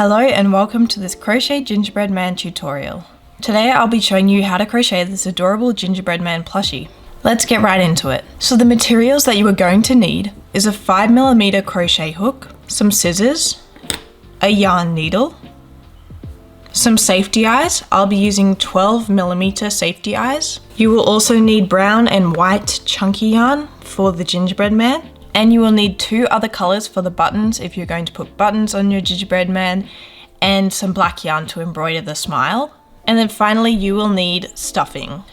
Hello and welcome to this Crochet Gingerbread Man tutorial. Today I'll be showing you how to crochet this adorable gingerbread man plushie. Let's get right into it. So the materials that you are going to need is a 5mm crochet hook, some scissors, a yarn needle, some safety eyes. I'll be using 12mm safety eyes. You will also need brown and white chunky yarn for the gingerbread man. And you will need 2 other colours for the buttons if you're going to put buttons on your gingerbread man, and some black yarn to embroider the smile. And then finally you will need stuffing.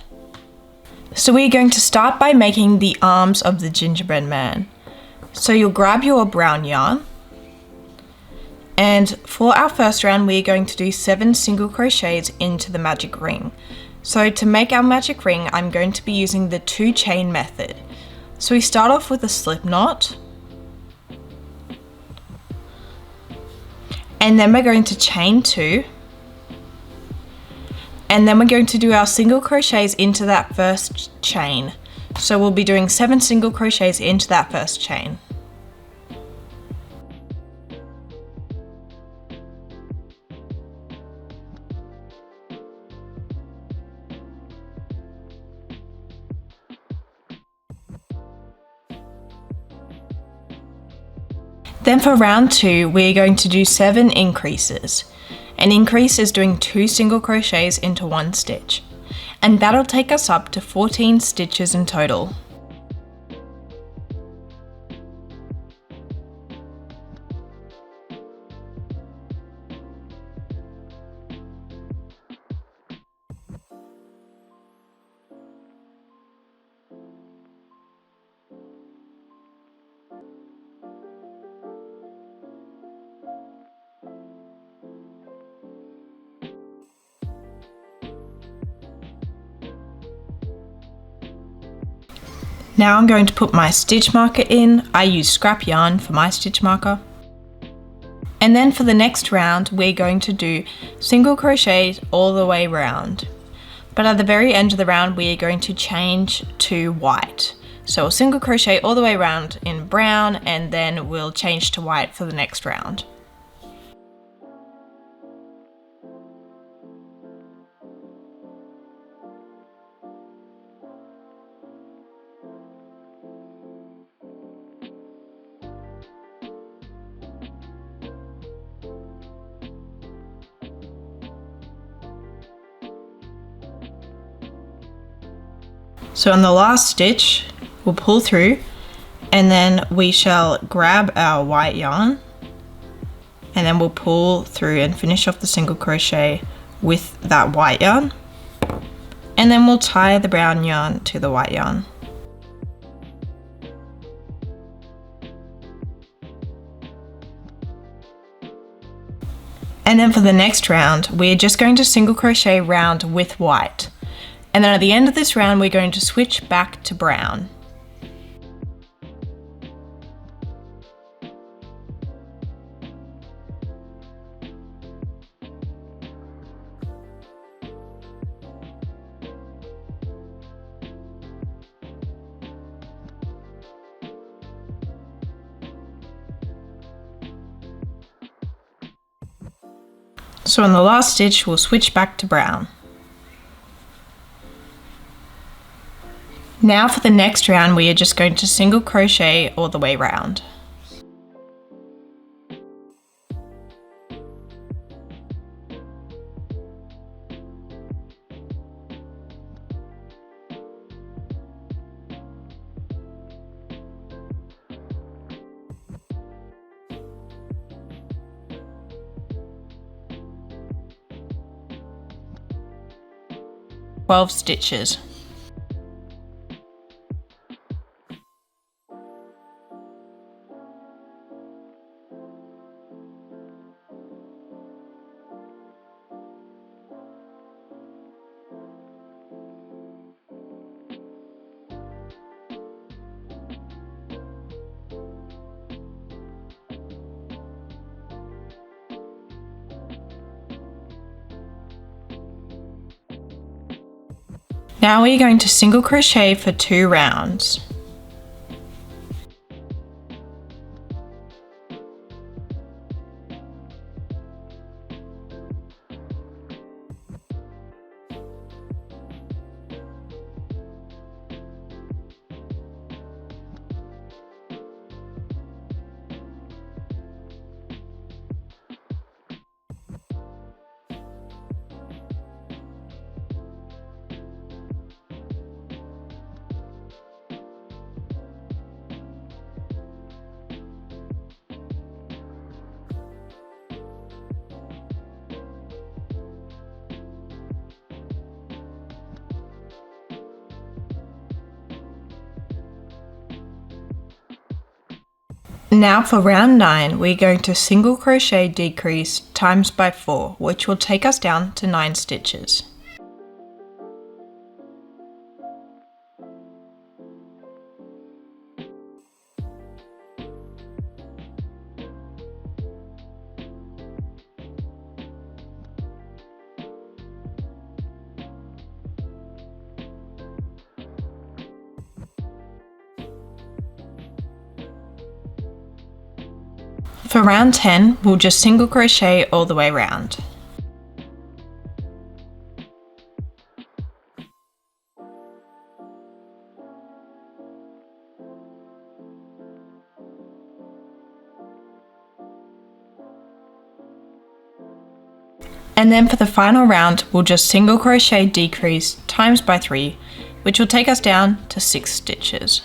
So we're going to start by making the arms of the gingerbread man. So you'll grab your brown yarn, and for our first round we're going to do 7 single crochets into the magic ring. So to make our magic ring I'm going to be using the 2 chain method. So we start off with a slip knot, and then we're going to chain 2, and then we're going to do our single crochets into that first chain. So we'll be doing 7 single crochets into that first chain. Then for round 2, we're going to do 7 increases. An increase is doing 2 single crochets into 1 stitch, and that'll take us up to 14 stitches in total. Now I'm going to put my stitch marker in. I use scrap yarn for my stitch marker. And then for the next round, we're going to do single crochets all the way around. But at the very end of the round, we are going to change to white. So a single crochet all the way around in brown, and then we'll change to white for the next round. So on the last stitch, we'll pull through, and then we shall grab our white yarn, and then we'll pull through and finish off the single crochet with that white yarn. And then we'll tie the brown yarn to the white yarn. And then for the next round, we're just going to single crochet round with white. And then at the end of this round, we're going to switch back to brown. So on the last stitch, we'll switch back to brown. Now for the next round, we are just going to single crochet all the way round. Twelve stitches. Now we're going to single crochet for 2 rounds. Now for round 9, we're going to single crochet decrease times by 4, which will take us down to 9 stitches. For round 10, we'll just single crochet all the way around. And then for the final round, we'll just single crochet decrease times by 3, which will take us down to 6 stitches.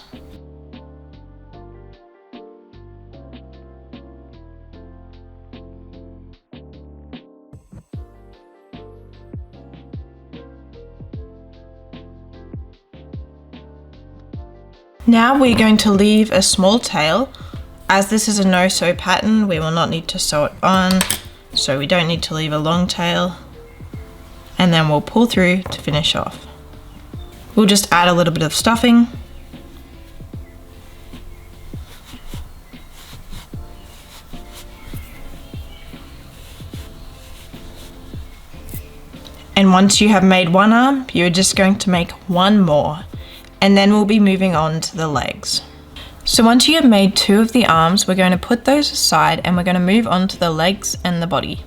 Now we're going to leave a small tail. As this is a no-sew pattern, we will not need to sew it on, so we don't need to leave a long tail. And then we'll pull through to finish off. We'll just add a little bit of stuffing. And once you have made one arm, you're just going to make one more. And then we'll be moving on to the legs. So once you have made 2 of the arms, we're going to put those aside and we're going to move on to the legs and the body.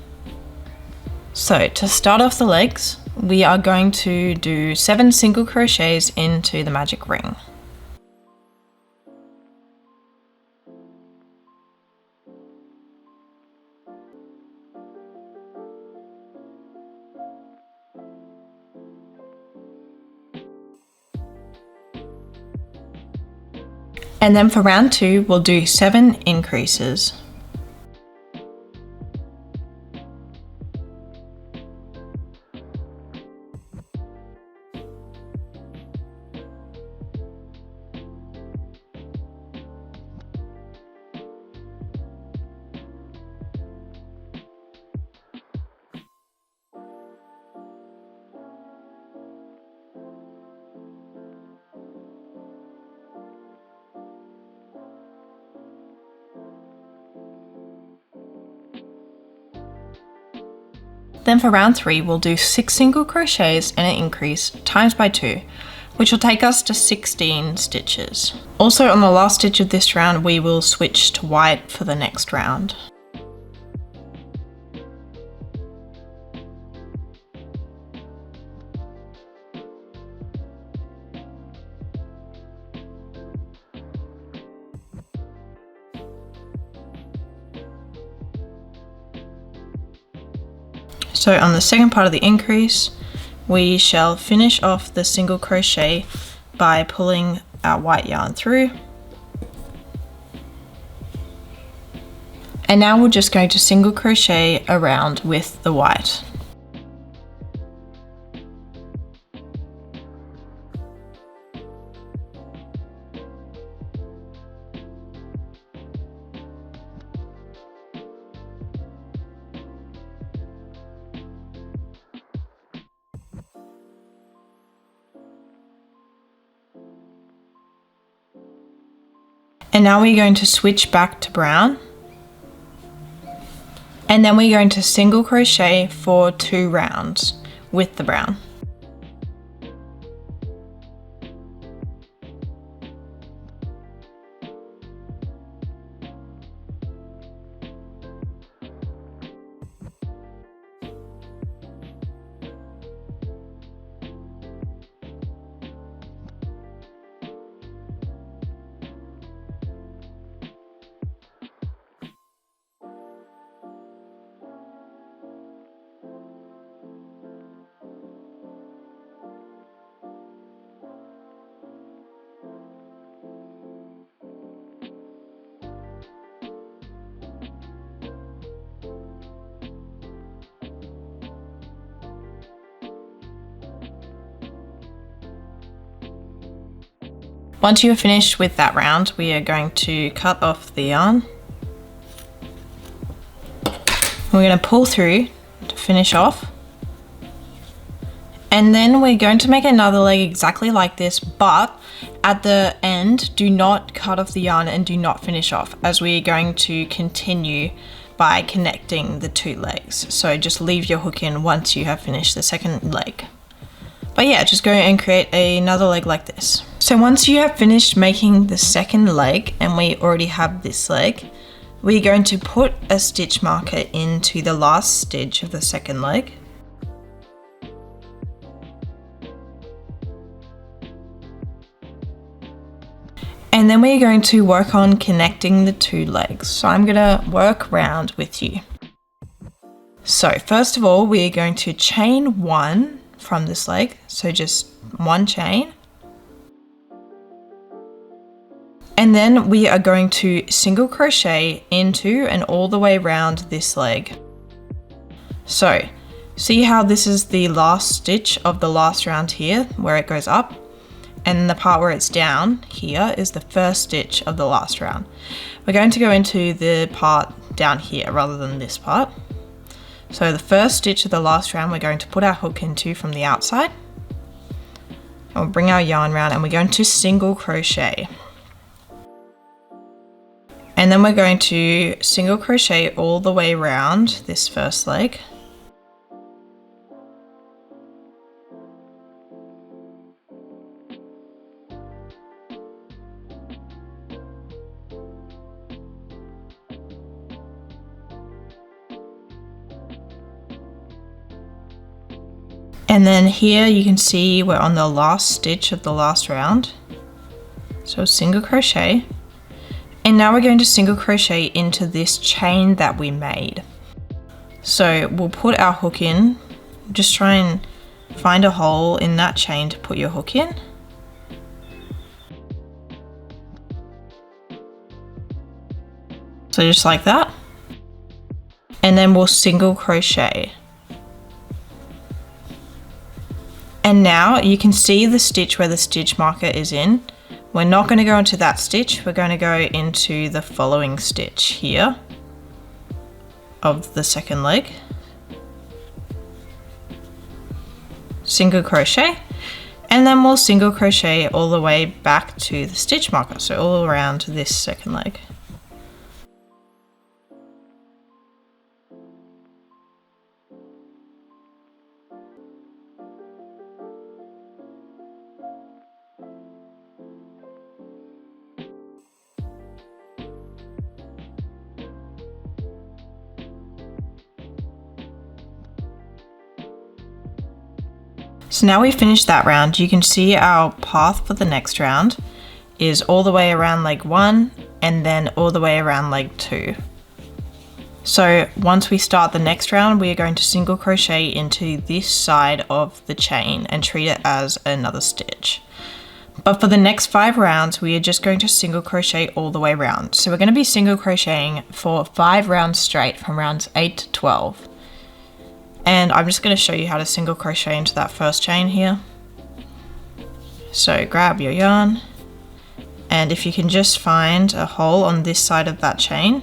So to start off the legs, we are going to do 7 single crochets into the magic ring. And then for round 2, we'll do 7 increases. Then for round 3, we'll do 6 single crochets and an increase times by 2, which will take us to 16 stitches. Also on the last stitch of this round, we will switch to white for the next round. So on the second part of the increase, we shall finish off the single crochet by pulling our white yarn through. And now we're just going to single crochet around with the white. And now we're going to switch back to brown. And then we're going to single crochet for 2 rounds with the brown. Once you're finished with that round, we are going to cut off the yarn. We're going to pull through to finish off. And then we're going to make another leg exactly like this, but at the end, do not cut off the yarn and do not finish off, as we're going to continue by connecting the two legs. So just leave your hook in once you have finished the second leg. But yeah, just go and create another leg like this. So once you have finished making the second leg, and we already have this leg, we're going to put a stitch marker into the last stitch of the second leg. And then we're going to work on connecting the two legs. So I'm gonna work round with you. So first of all, we're going to chain one from this leg. So just one chain. And then we are going to single crochet into and all the way around this leg. So see how this is the last stitch of the last round here, where it goes up? And the part where it's down here is the first stitch of the last round. We're going to go into the part down here rather than this part. So the first stitch of the last round we're going to put our hook into from the outside. And we'll bring our yarn around and we're going to single crochet. And then we're going to single crochet all the way around this first leg. And then here you can see we're on the last stitch of the last round. So single crochet. And now we're going to single crochet into this chain that we made. So we'll put our hook in, just try and find a hole in that chain to put your hook in. So just like that. And then we'll single crochet. And now you can see the stitch where the stitch marker is in. We're not going to go into that stitch, we're going to go into the following stitch here of the second leg. Single crochet, and then we'll single crochet all the way back to the stitch marker, so all around this second leg. So now we've finished that round, you can see our path for the next round is all the way around leg 1 and then all the way around leg 2. So once we start the next round, we are going to single crochet into this side of the chain and treat it as another stitch. But for the next 5 rounds, we are just going to single crochet all the way around. So we're going to be single crocheting for 5 rounds straight from rounds 8 to 12. And I'm just going to show you how to single crochet into that first chain here. So grab your yarn, and if you can just find a hole on this side of that chain,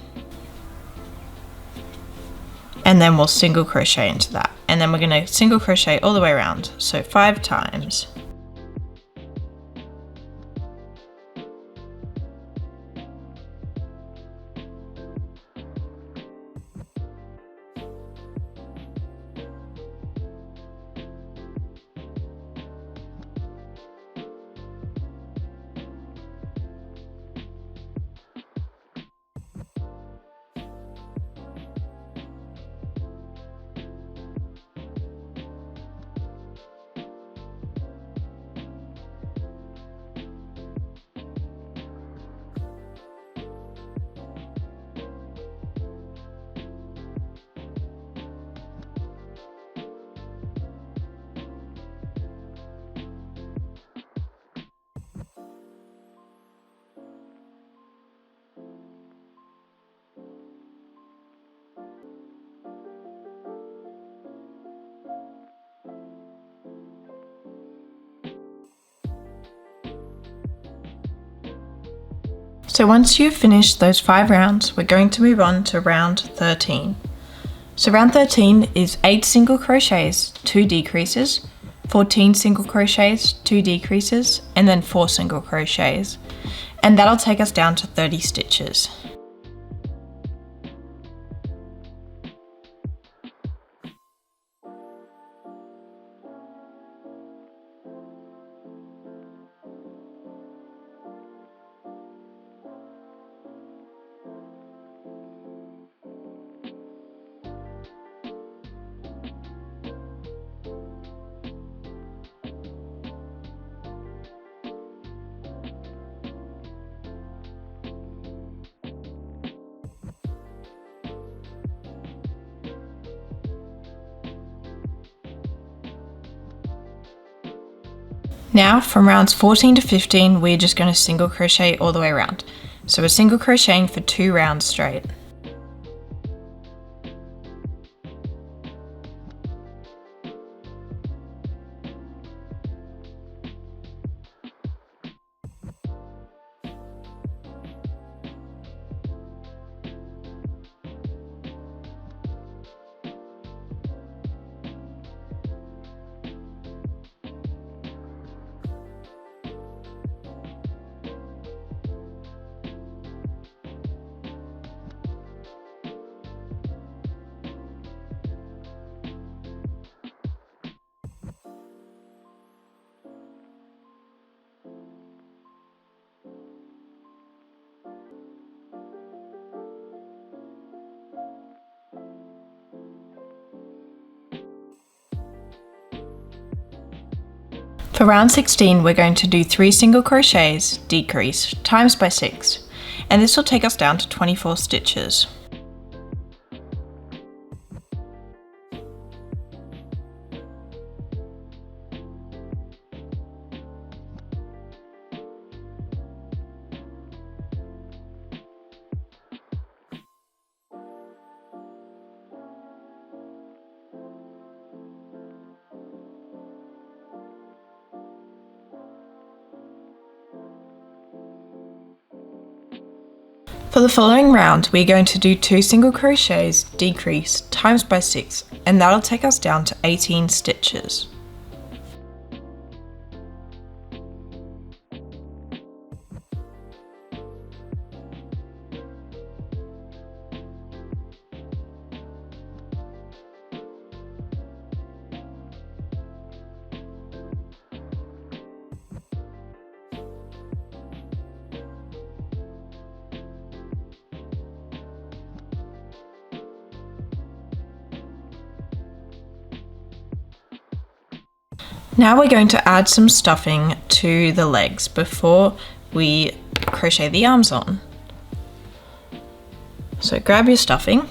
and then we'll single crochet into that. And then we're going to single crochet all the way around, so 5 times. So once you've finished those 5 rounds, we're going to move on to round 13. So round 13 is 8 single crochets, 2 decreases, 14 single crochets, 2 decreases, and then 4 single crochets. And that'll take us down to 30 stitches. Now from rounds 14 to 15, we're just going to single crochet all the way around. So we're single crocheting for 2 rounds straight. For round 16, we're going to do 3 single crochets, decrease, times by 6, and this will take us down to 24 stitches. For the following round, we're going to do 2 single crochets, decrease, times by 6, and that'll take us down to 18 stitches. Now we're going to add some stuffing to the legs before we crochet the arms on. So grab your stuffing.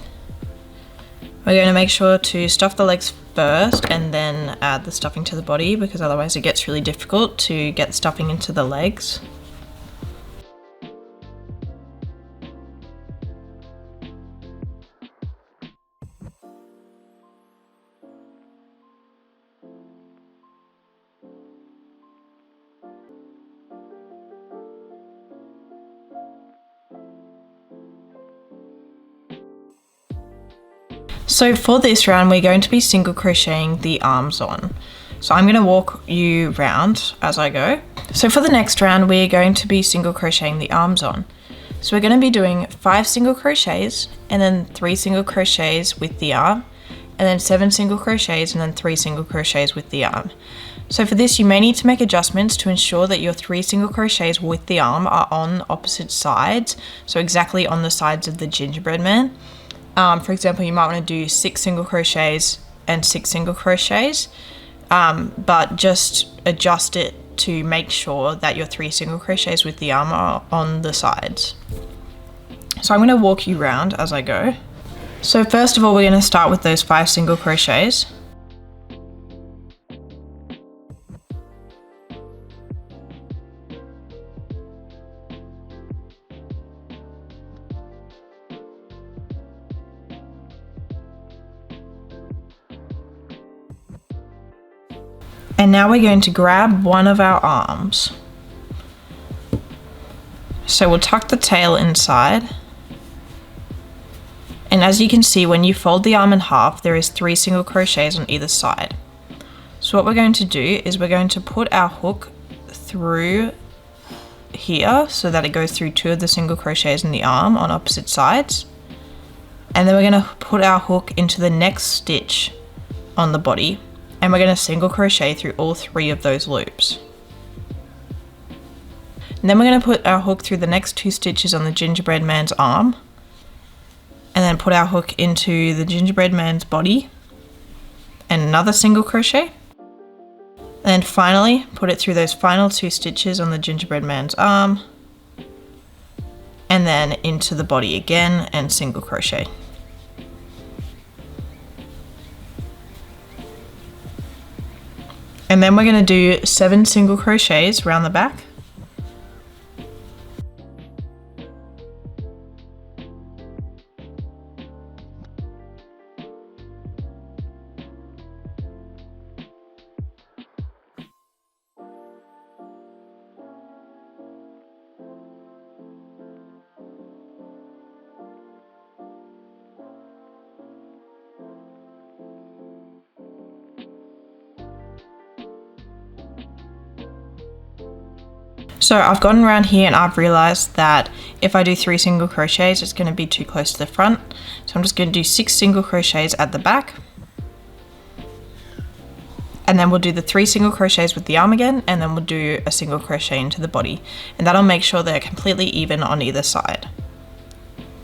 We're going to make sure to stuff the legs first and then add the stuffing to the body, because otherwise it gets really difficult to get stuffing into the legs. So for this round, we're going to be single crocheting the arms on. So I'm going to walk you round as I go. So for the next round, we're going to be single crocheting the arms on. So we're going to be doing 5 single crochets and then 3 single crochets with the arm, and then 7 single crochets and then 3 single crochets with the arm. So for this, you may need to make adjustments to ensure that your 3 single crochets with the arm are on opposite sides, so exactly on the sides of the gingerbread man. For example, you might want to do 6 single crochets and 6 single crochets, but just adjust it to make sure that your 3 single crochets with the arm are on the sides. So I'm going to walk you around as I go. So first of all, we're going to start with those 5 single crochets. And now we're going to grab one of our arms. So we'll tuck the tail inside. And as you can see, when you fold the arm in half, there is 3 single crochets on either side. So what we're going to do is we're going to put our hook through here so that it goes through 2 of the single crochets in the arm on opposite sides. And then we're going to put our hook into the next stitch on the body, and we're going to single crochet through all 3 of those loops. And then we're going to put our hook through the next 2 stitches on the gingerbread man's arm, and then put our hook into the gingerbread man's body and another single crochet. And then finally put it through those final 2 stitches on the gingerbread man's arm, and then into the body again and single crochet. And then we're going to do 7 single crochets around the back. So I've gotten around here and I've realized that if I do 3 single crochets, it's going to be too close to the front. So I'm just going to do 6 single crochets at the back. And then we'll do the 3 single crochets with the arm again, and then we'll do a single crochet into the body. And that'll make sure they're completely even on either side.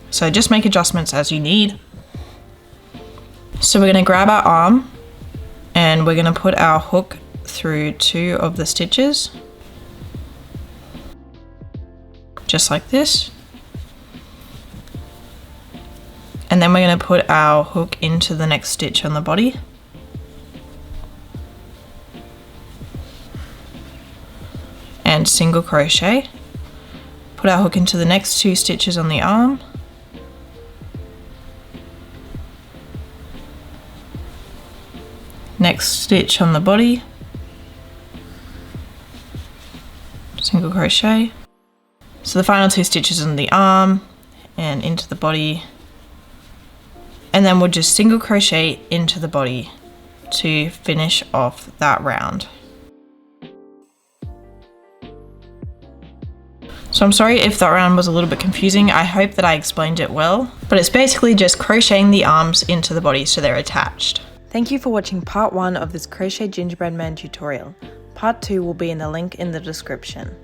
So just make adjustments as you need. So we're going to grab our arm and we're going to put our hook through 2 of the stitches. Just like this. And then we're going to put our hook into the next stitch on the body. And single crochet. Put our hook into the next 2 stitches on the arm. Next stitch on the body. Single crochet. So the final 2 stitches on the arm and into the body, and then we'll just single crochet into the body to finish off that round. So I'm sorry if that round was a little bit confusing. I hope that I explained it well, but it's basically just crocheting the arms into the body so they're attached. Thank you for watching part 1 of this Crochet Gingerbread Man tutorial. Part 2 will be in the link in the description.